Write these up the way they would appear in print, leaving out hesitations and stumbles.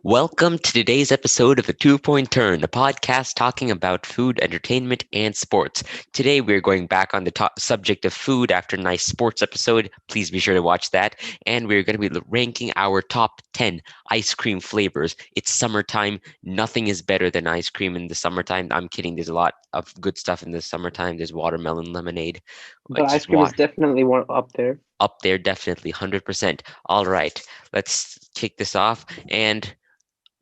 Welcome to today's episode of The Two Point Turn, a podcast talking about food, entertainment, and sports. Today, we're going back on the subject of food after a nice sports episode. Please be sure to watch that. And we're going to be ranking our top 10 ice cream flavors. It's summertime. Nothing is better than ice cream in the summertime. I'm kidding. There's a lot of good stuff in the summertime. There's watermelon lemonade. But ice Just cream is water. definitely one up there. Up there, definitely, 100%. All right, let's kick this off. And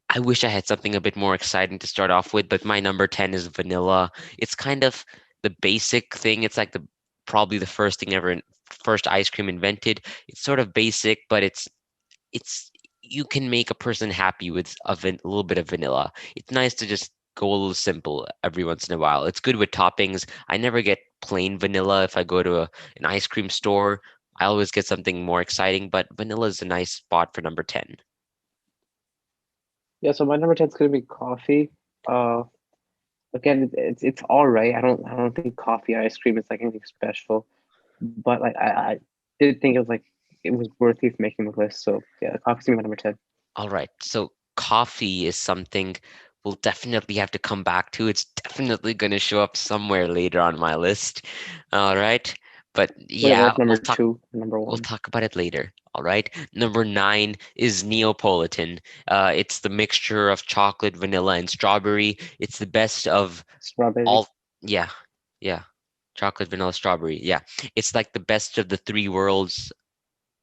I wish I had something a bit more exciting to start off with, but my number 10 is vanilla. It's kind of the basic thing. It's like the probably the first thing ever, first ice cream invented. It's sort of basic, but it's you can make a person happy with a little bit of vanilla. It's nice to just go a little simple every once in a while. It's good with toppings. I never get plain vanilla if I go to an ice cream store. I always get something more exciting, but vanilla is a nice spot for number 10. Yeah, so my number 10 is gonna be coffee. Uh, Again, it's all right. I don't think coffee ice cream is like anything special, but like I did think it was worthy of making the list. So yeah, coffee's my number 10. All right. So coffee is something we'll definitely have to come back to. It's definitely going to show up somewhere later on my list. All right. But What yeah, about number two, number we'll one? talk about it later. All right. Number 9 is Neapolitan. It's the mixture of chocolate, vanilla, and strawberry. It's the best of Strawberry. all. Yeah. Yeah. Chocolate, vanilla, strawberry. Yeah. It's like the best of the three worlds.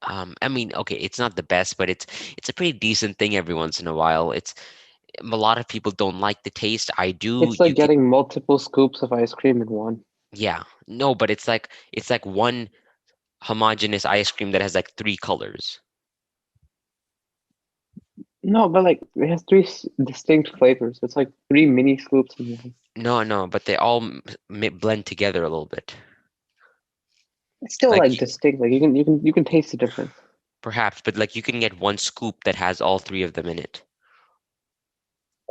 I mean, okay, it's not the best, but it's a pretty decent thing every once in a while. It's a lot of people don't like the taste. I do. It's like You can, getting multiple scoops of ice cream in one. yeah, no, but it's like one homogeneous ice cream that has like three colors. No, but like it has three distinct flavors. It's like three mini scoops in one. No, no, but they all blend together a little bit. It's still Like like distinct. Like you can taste the difference. perhaps, but like you can get one scoop that has all three of them in it.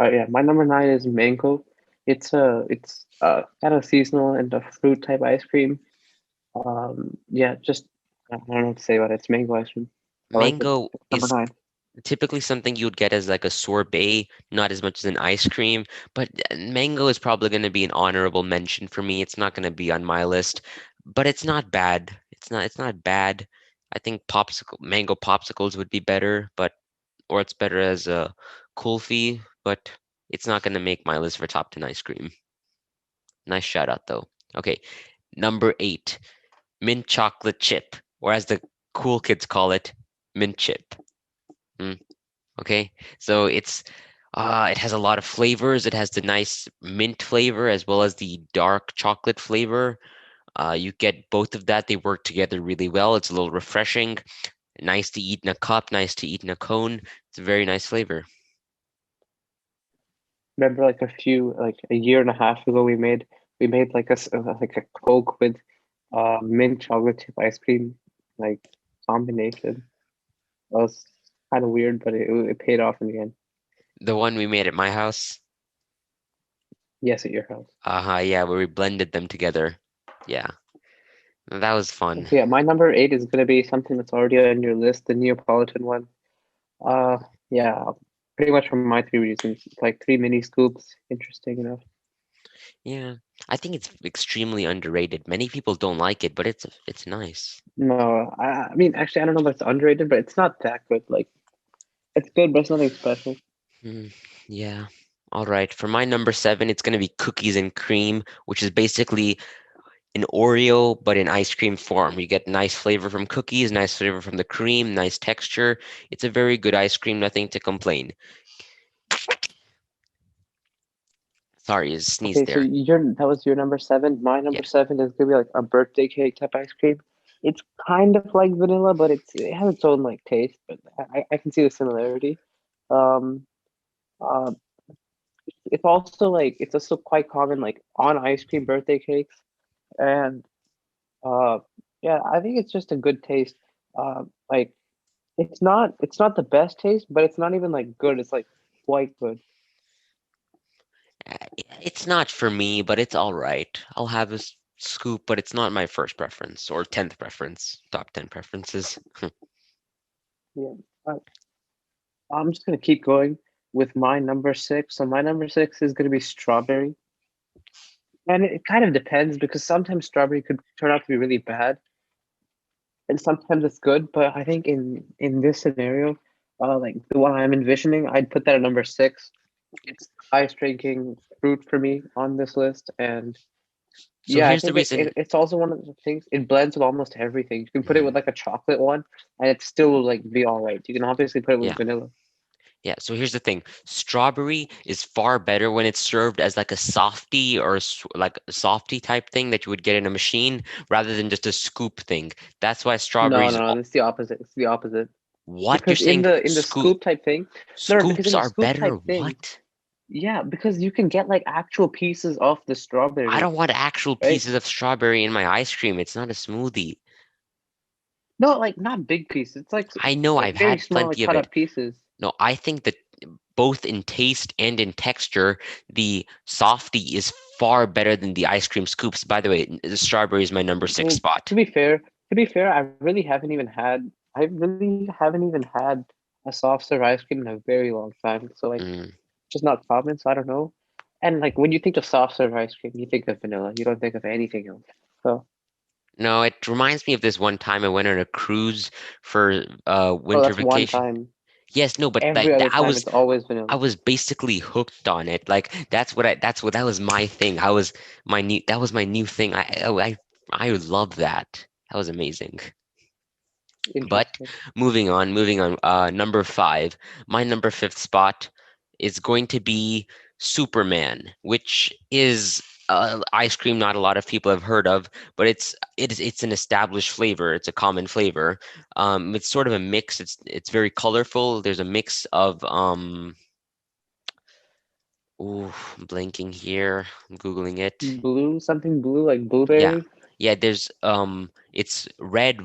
Yeah, my number 9 is mango. It's kind of seasonal and a fruit type ice cream. Yeah, just I don't know what to say about it. It's mango ice cream. I like it. Mango It's number is 9. typically something you would get as like a sorbet, not as much as an ice cream. But mango is probably going to be an honorable mention for me. It's not going to be on my list, but it's not bad. It's not bad. I think mango popsicles would be better, but or it's better as a kulfi, but it's not going to make my list for top 10 ice cream. Nice shout out though. Okay, number 8, mint chocolate chip, or as the cool kids call it, mint chip. Mm. Okay, so it has a lot of flavors. It has the nice mint flavor as well as the dark chocolate flavor. You get both of that. They work together really well. It's a little refreshing, nice to eat in a cup, nice to eat in a cone. It's a very nice flavor. Remember like a year and a half ago we made like a Coke with mint chocolate chip ice cream like combination. That was kind of weird, but it paid off in the end. The one we made at my house, Yes, at your house. yeah, where we blended them together. Yeah, that was fun. So yeah, my number 8 is gonna be something that's already on your list, the Neapolitan one. Uh, yeah, pretty much for my three reasons. It's like three mini scoops. Interesting enough. Yeah, I think it's extremely underrated. Many people don't like it, but it's nice. No, I mean, actually, I don't know if it's underrated, but it's not that good. Like, it's good, but it's nothing special. Hmm, yeah. All right. For my number 7, it's going to be cookies and cream, which is basically an Oreo, but in ice cream form. You get nice flavor from cookies, nice flavor from the cream, nice texture. It's a very good ice cream, nothing to complain. Sorry, I sneezed Okay, so there. that was your number 7. My Yeah. number 7 is gonna be like a birthday cake type ice cream. It's kind of like vanilla, but it has its own like taste. But I can see the similarity. Um, uh, it's also quite common like on ice cream birthday cakes, and uh, yeah, I think it's just a good taste. Like it's not the best taste, but it's not even like good. It's like quite good. Uh, It's not for me, but it's all right. I'll have a scoop, but it's not my first preference or 10th preference, top 10 preferences. Yeah. Uh, I'm just gonna keep going with my number six. So my number six is gonna be strawberry. And it kind of depends because sometimes strawberry could turn out to be really bad, and sometimes it's good. But I think in this scenario, like the one I'm envisioning, I'd put that at number six. It's the highest ranking fruit for me on this list, and So yeah, I here's the think reason. it's also one of the things. It blends with almost everything. You can put it Mhm. with like a chocolate one, and it still will like be all right. You can obviously put it with Yeah. vanilla. Yeah, so here's the thing. Strawberry is far better when it's served as like a softie or like a softie type thing that you would get in a machine rather than just a scoop thing. That's why No, strawberries, no, no, it's the opposite. It's the opposite. what you're Because in saying, the scoop scoop type thing, no, because scoops in the are scoop better? type thing, What? yeah, because you can get like actual pieces of the I strawberry, don't want actual right? pieces of strawberry in my ice cream. It's not a smoothie. No, like not big pieces. It's I know like I've very had small, like plenty of cut it. up pieces. No, I think that both in taste and in texture, the softie is far better than the ice cream scoops. By the way, the strawberry is my number six Well, spot. to be fair, I really haven't even had a soft serve ice cream in a very long time. So like, Mm. just not common. So I don't know. And like when you think of soft serve ice cream, you think of vanilla. You don't think of anything else. So, No, it reminds me of this one time I went on a cruise for oh, winter that's one vacation. time. Yes, no, but Every like that, other time, it's always vanilla. I was basically hooked on it. Like that's what that was my thing. I was my new that was my new thing. I love that. That was amazing. But Interesting. moving on. Number five, my number fifth spot is going to be Superman, which is ice cream not a lot of people have heard of, but it's an established flavor. It's a common flavor. It's sort of a mix. It's very colorful. There's a mix of ooh, I'm blanking here. I'm Googling it. Blue, something blue, like Yeah. blueberry, Yeah, there's it's red,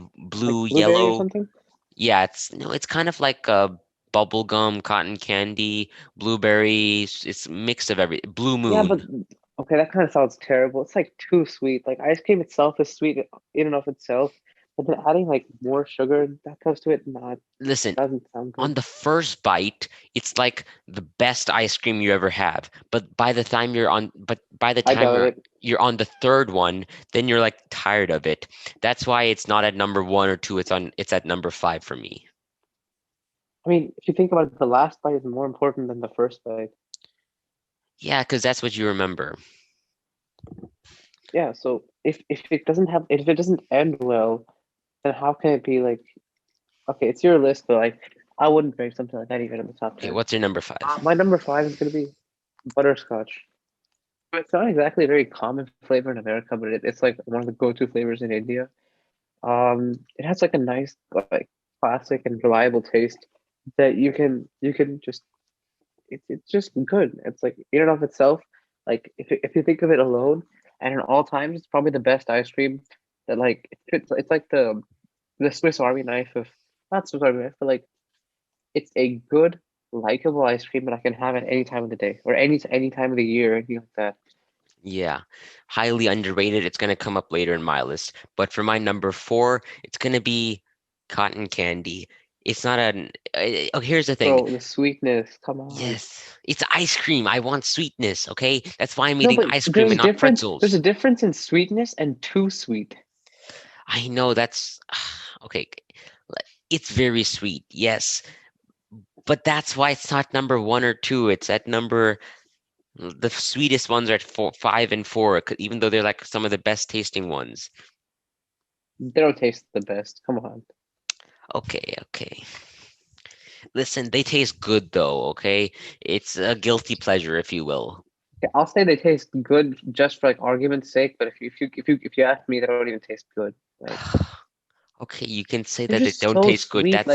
like blue, blueberry or yellow. something. Yeah, it's no, it's kind of like bubble gum, cotton candy, blueberries. It's a mix of every Blue Yeah, but Moon. okay, that kind of sounds terrible. It's like too sweet. Like ice cream itself is sweet in and of itself, but then adding like more sugar that comes to it, nah, it Listen, doesn't sound on good. the first bite, it's like the best ice cream you ever have. But by the I time doubt it. you're on the third one, then you're like tired of it. That's why it's not at number one or two. It's at number five for me. I mean, if you think about it, the last bite is more important than the first bite. Yeah, because that's what you remember. Yeah, so if it doesn't end well, then how can it be like okay, it's your list, but like I wouldn't rank something like that even in the top Okay, 10. what's your number five? My number five is gonna be butterscotch. It's not exactly a very common flavor in America, but it's like one of the go-to flavors in India. It has like a nice, like classic and reliable taste that you can just it's just good. It's like in and of itself, like if you think of it alone and in all times, it's probably the best ice cream that like it's like the Swiss Army knife of not Swiss Army knife, but like it's a good, likable ice cream that I can have at any time of the day or any time of the year, anything like that. Yeah, highly underrated. It's going to come up later in my list. But for my number four, it's going to be cotton candy. It's not an. Oh, here's the thing. Bro, the sweetness, come on. Yes, it's ice cream. I want sweetness. Okay, that's why I'm No, eating but ice cream and not there's pretzels. a difference in sweetness and too sweet. I know that's okay. It's very sweet, yes, but that's why it's not number one or two. It's at number the sweetest ones are at four, five, and four, even though they're like some of the best tasting ones. They don't taste the best. Come on. Okay, okay. Listen, they taste good though, okay? It's a guilty pleasure, if you will. Yeah, I'll say they taste good just for like argument's sake, but if you ask me, they don't even taste good. Like Okay, you can say they're that they just don't so taste good. sweet.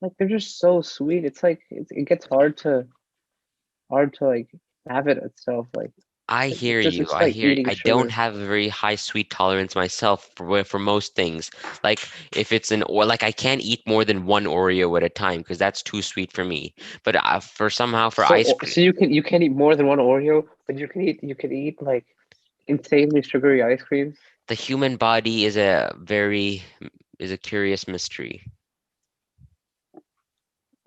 Like they're just so sweet. It's like it gets hard to like have it itself. I Like hear you. it's I like hear eating I don't sugar. have a very high sweet tolerance myself for most things. Like if it's an or like I can't eat more than one Oreo at a time because that's too sweet for me. But for somehow for ice cream, So you can eat more than one Oreo, but you can eat like insanely sugary ice creams. the human body is a curious mystery.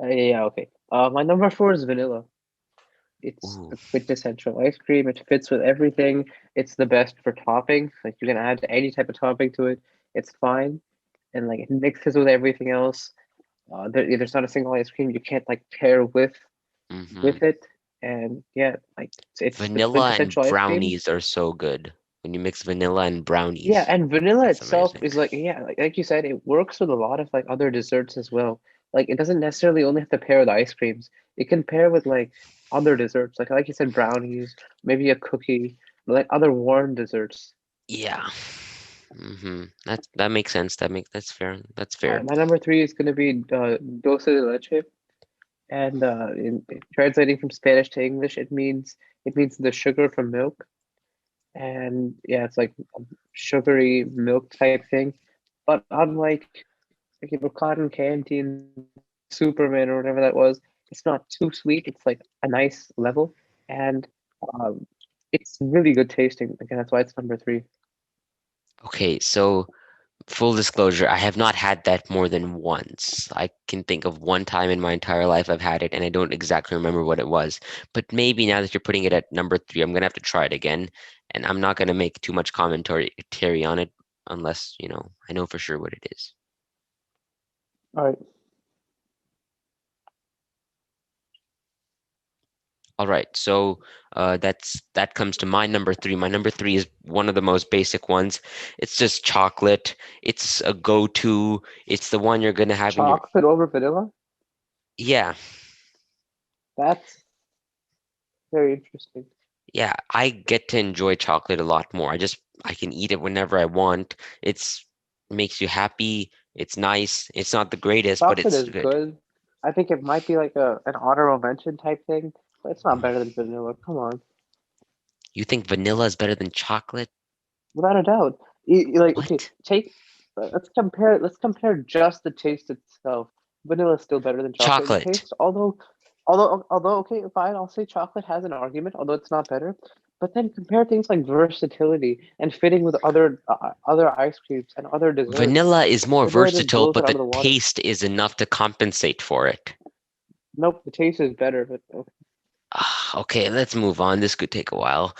Yeah, okay. My number four is vanilla. It's Ooh, the quintessential ice cream. It fits with everything. It's the best for topping. Like you can add any type of topping to it. It's fine, and like it mixes with everything else. There's not a single ice cream you can't like pair mm-hmm. with it. And yeah, like it's the Vanilla and quintessential ice cream. brownies are so good. When you mix vanilla and Yeah, brownies, and vanilla that's itself amazing. is like yeah, like you said, it works with a lot of like other desserts as well. Like it doesn't necessarily only have to pair with ice creams. It can pair with like other desserts, like you said, brownies, maybe a cookie, like other warm desserts. Yeah. That makes sense. That's fair. That's All fair. right, my number three is gonna be dulce de leche, and translating from Spanish to English, it means the sugar from milk, and yeah, it's like a sugary milk type thing. But unlike cotton candy and Superman or whatever that was. It's not too sweet. It's like a nice level, and um, it's really good tasting. Again, that's why it's number three. Okay, so full disclosure, I have not had that more than once. I can think of one time in my entire life I've had it, and I don't exactly remember what it was. But maybe now that you're putting it at number three, I'm gonna have to try it again. And I'm not gonna make too much commentary on it unless, I know for sure what it is. All right. All right, so that comes to my number three. My number three is one of the most basic ones. It's just chocolate. It's a go-to. It's the one you're gonna have in your Chocolate over vanilla? yeah. That's very interesting. Yeah, I get to enjoy chocolate a lot more. I can eat it whenever I want. It's makes you happy. It's nice. It's not the greatest, but Chocolate it's is good. good. I think it might be like an honorable mention type thing, but it's not better than vanilla. Come on, You think vanilla is better than chocolate? without a doubt. Like, okay, What? let's compare just the taste itself. Vanilla is still better than chocolate in Chocolate. taste, although okay, fine, I'll say chocolate has an argument, although it's not better. But then compare things like versatility and fitting with other ice creams and other desserts. Vanilla is more Vanilla just versatile, blows it but out the of the water. taste is enough to compensate for it. Nope, the taste is better, but okay. Okay, let's move on. This could take a while.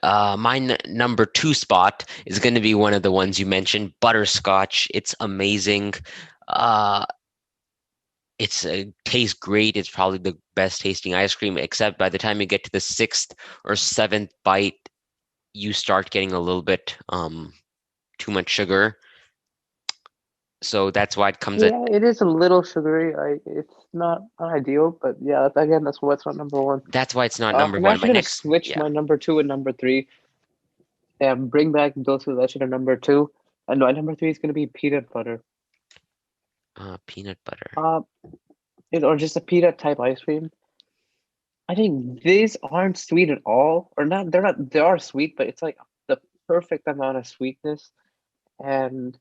My number two spot is going to be one of the ones you mentioned, butterscotch. It's amazing. Uh, tastes great. It's probably the best tasting ice cream, except by the time you get to the sixth or seventh bite, you start getting a little bit too much sugar. So that's why it comes at Yeah, it is a little sugary. It's not ideal, but yeah, again, that's what's not number one. that's why it's not number I'm one. My actually gonna next, switch yeah, my number two and number three and bring back Dulce de Leche to number two. And my number three is gonna be peanut butter. peanut butter. Uh, or just a peanut type ice cream. I think these aren't sweet at all, or not. They're not. They are sweet, but it's like the perfect amount of sweetness, and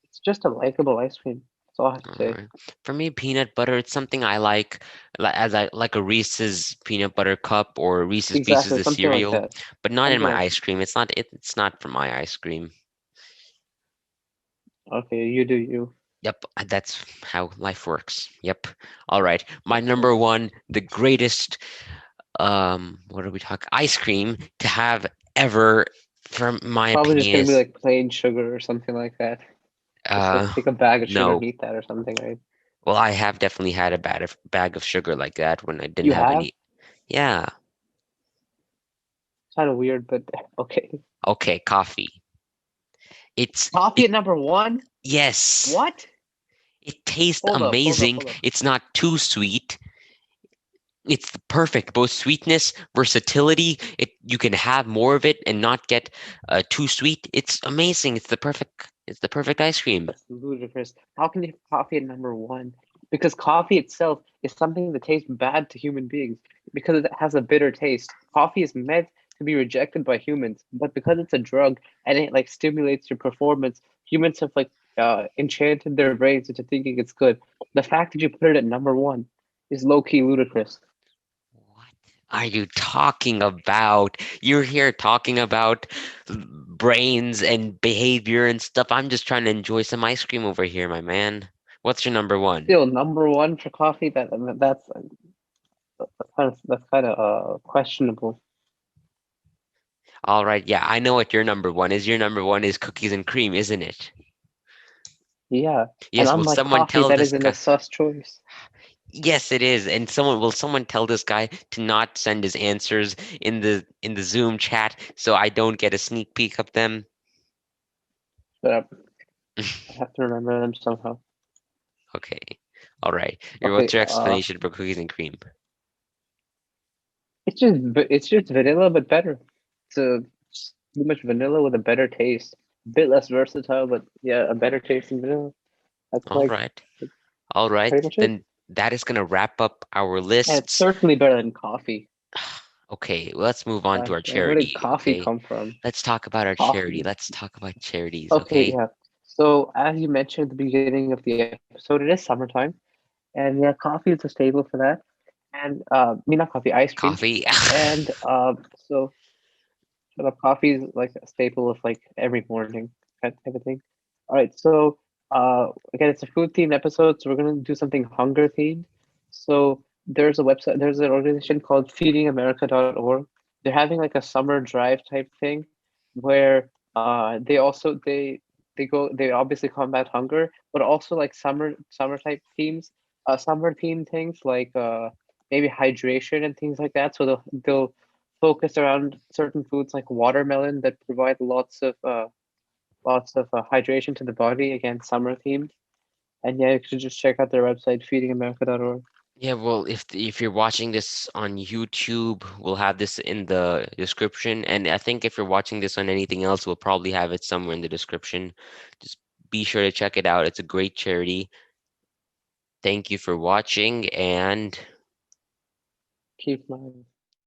it's just a likable ice cream. That's all I have to All say. right. For me, peanut butter, it's something I as I like a Reese's peanut butter cup or Reese's Pieces Exactly, of something like cereal, that. but not in Something my like ice cream. It's not for my ice cream. okay, you do you. Yep, that's how life works. Yep. All right. My number one, the greatest what are we talking? Ice cream to have ever, from my Probably just opinion, gonna be is like plain sugar or something like that. Just like uh take a bag of sugar and no. eat that or something, right? Well, I have definitely had a bag of sugar like that when I didn't You have have? any. Yeah. Kind of weird, but okay. Okay, coffee. It's Coffee it at number one? yes. What? It tastes Hold up, hold up, amazing. hold up. It's not too sweet. It's the perfect both sweetness, versatility. You can have more of it and not get too sweet. It's amazing. It's the perfect ice cream. That's ludicrous. How can you have coffee at number one? Because coffee itself is something that tastes bad to human beings because it has a bitter taste. Coffee is meant to be rejected by humans, but because it's a drug and it like stimulates your performance, humans have like enchanted their brains into thinking it's good. The fact that you put it at number one is low key ludicrous. What are you talking about? You're here talking about brains and behavior and stuff. I'm just trying to enjoy some ice cream over here, my man. What's your number one? Still number one for coffee. That's kind of questionable. All right, yeah, I know what your number one is. Your number one is cookies and cream, isn't it? Yeah, and Yes, will unlike someone coffee, tell that this isn't a guy? sus choice. Yes, it is. And someone tell this guy to not send his answers in the Zoom chat so I don't get a sneak peek of them? But I have to remember them somehow. Okay. All right. Okay, What's your explanation for cookies and cream? it's just vanilla, but better. It's too much vanilla with a better taste. A bit less versatile, but yeah, a better taste than vanilla. That's All like right. All right. pretty much it. Then that is gonna wrap up our And it's lists. certainly better than coffee. Okay, let's move on to our Where did charity. coffee Okay. come from? Let's talk about our charity. Coffee. Let's talk about charities, Okay, okay? yeah. So as you mentioned at the beginning of the episode, it is summertime, and yeah, coffee is a staple for that. And I mean not coffee, ice cream. Coffee. And so the coffee is like a staple of like every morning type of thing. All right, so again, it's a food themed episode, so we're gonna do something hunger themed. So there's an organization called feedingamerica.org. They're having like a summer drive type thing where they obviously combat hunger, but also like summer type themes, summer themed things like maybe hydration and things like that. So they'll focus around certain foods like watermelon that provide lots of hydration to the body. Again, summer themed. And yeah, you should just check out their website, feedingamerica.org. Yeah, well, if you're watching this on YouTube, we'll have this in the description. And I think if you're watching this on anything else, we'll probably have it somewhere in the description. Just be sure to check it out. It's a great charity. Thank you for watching, and Keep smiling.